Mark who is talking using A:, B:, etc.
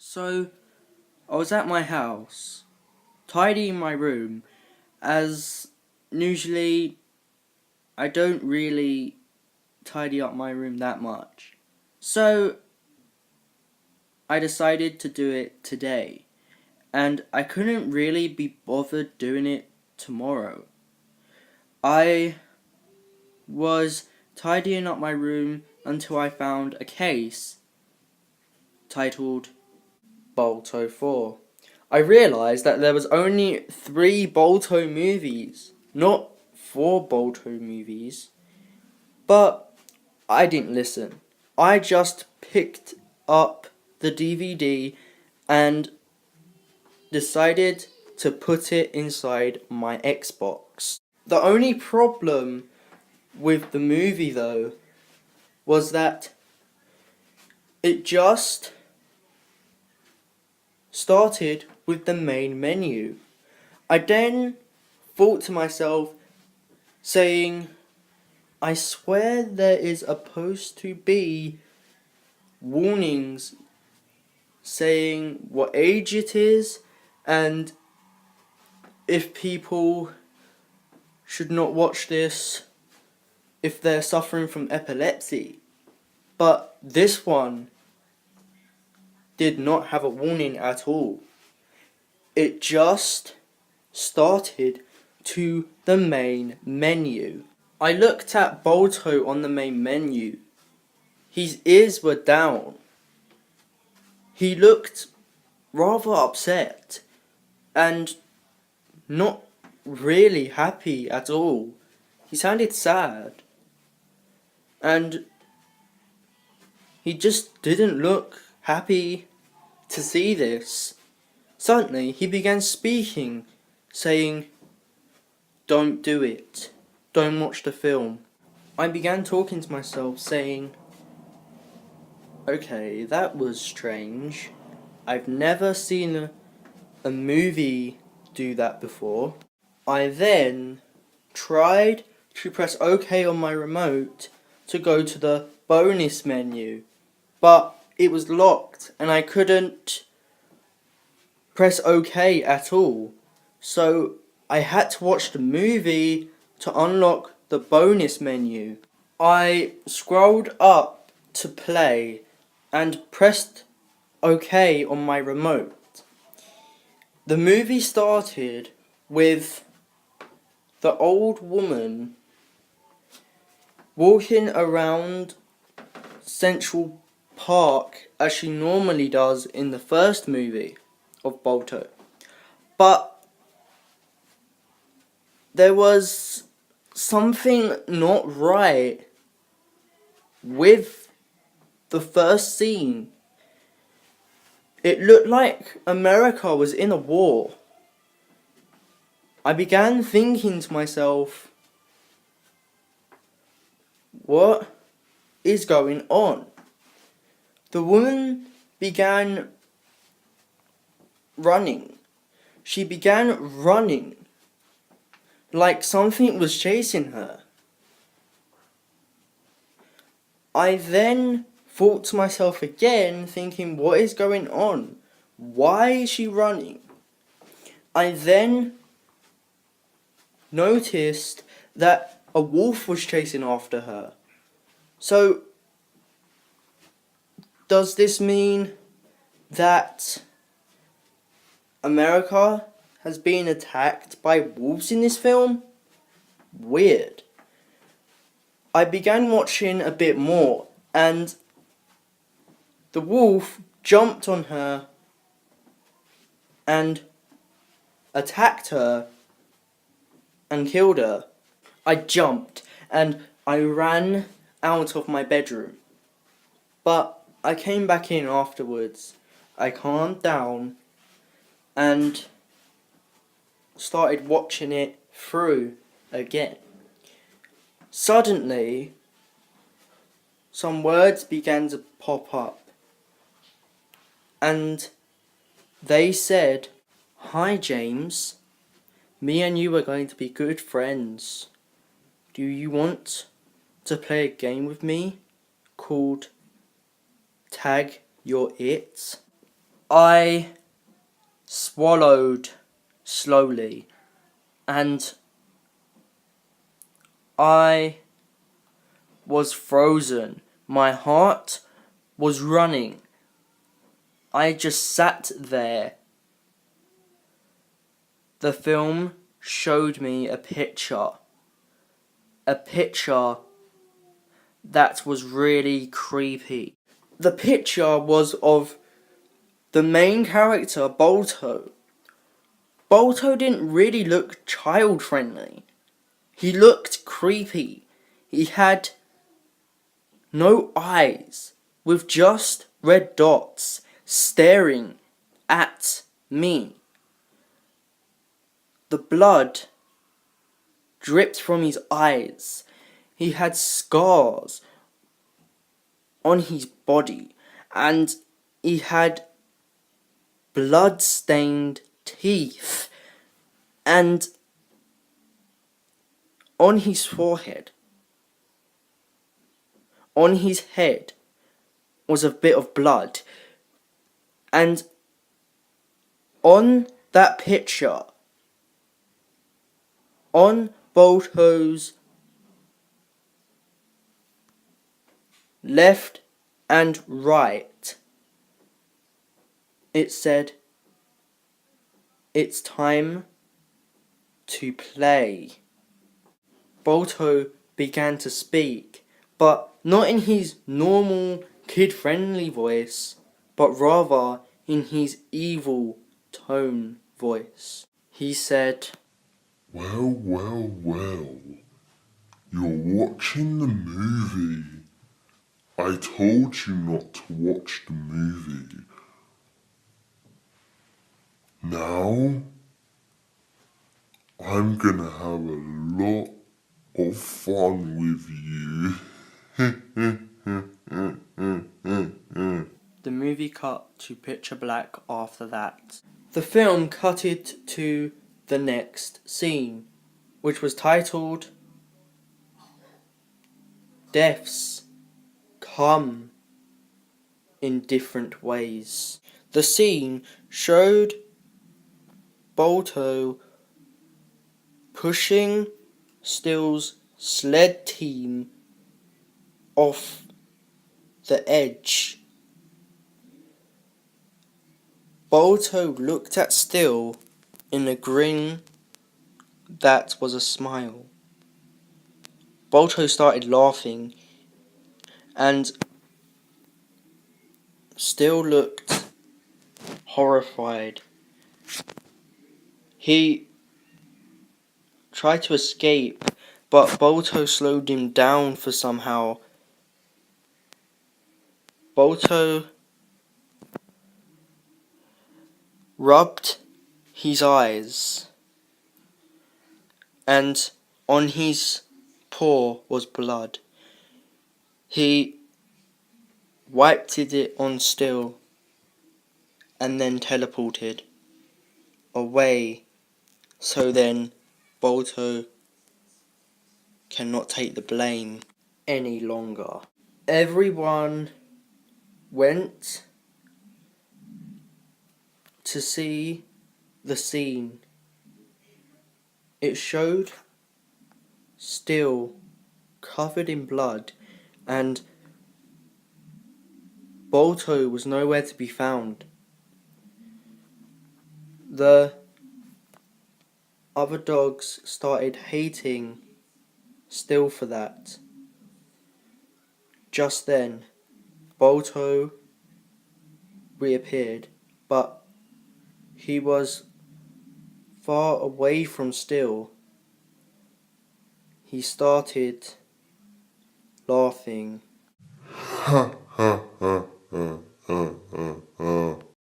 A: So, I was at my house, tidying my room, as usually I don't really tidy up my room that much. So, I decided to do it today, and I couldn't really be bothered doing it tomorrow. I was tidying up my room until I found a case titled Balto 4. I realised that there was only 3 Balto movies, not 4 Balto movies. But I didn't listen. I just picked up the DVD and decided to put it inside my Xbox. The only problem with the movie though was that it just started with the main menu. I then thought to myself, saying, I swear there is supposed to be warnings saying what age it is and if people should not watch this if they're suffering from epilepsy. But this one did not have a warning at all. It just started to the main menu. I looked at Balto on the main menu. His ears were down. He looked rather upset and not really happy at all. He sounded sad. And he just didn't look happy to see this. Suddenly he began speaking, saying, "Don't do it. Don't watch the film." I began talking to myself, saying, okay, that was strange. I've never seen a movie do that before. I then tried to press OK on my remote to go to the bonus menu, but it was locked and I couldn't press OK at all. So I had to watch the movie to unlock the bonus menu. I scrolled up to play and pressed OK on my remote. The movie started with the old woman walking around Central Park as she normally does in the first movie of Balto. But there was something not right with the first scene. It looked like America was in a war. I began thinking to myself, what is going on? The woman began running. She began running like something was chasing her. I then thought to myself again, thinking, what is going on? Why is she running? I then noticed that a wolf was chasing after her. So, does this mean that America has been attacked by wolves in this film? Weird. I began watching a bit more, and the wolf jumped on her and attacked her and killed her. I jumped and I ran out of my bedroom. But I came back in afterwards. I calmed down and started watching it through again. Suddenly, some words began to pop up. And they said, "Hi James, me and you are going to be good friends. Do you want to play a game with me called Tag Your It?" I swallowed slowly, and I was frozen. My heart was running. I just sat there. The film showed me a picture that was really creepy. The picture was of the main character, Balto. Balto didn't really look child friendly. He looked creepy. He had no eyes, with just red dots staring at me. The blood dripped from his eyes. He had scars on his body, and he had blood-stained teeth, and on his forehead, on his head, was a bit of blood, and on that picture, on Balto's left and right, it said, "It's time to play." Balto began to speak, but not in his normal kid-friendly voice, but rather in his evil tone voice. He said,
B: Well, well, well, you're watching the movie. I told you not to watch the movie. Now, I'm gonna have a lot of fun with you.
A: the movie cut to picture black after that. The film cutted to the next scene, which was titled, "Deaths Come in Different Ways." The scene showed Balto pushing Still's sled team off the edge. Balto looked at Still in a grin that was a smile. Balto started laughing, and Still looked horrified. He tried to escape, but Balto slowed him down for somehow. Balto rubbed his eyes, and on his paw was blood. He wiped it on Still, and then teleported away, so then Balto cannot take the blame any longer. Everyone went to see the scene. It showed Still covered in blood, and Balto was nowhere to be found. The other dogs started hating Still for that. Just then, Balto reappeared, but he was far away from Still. He started laughing.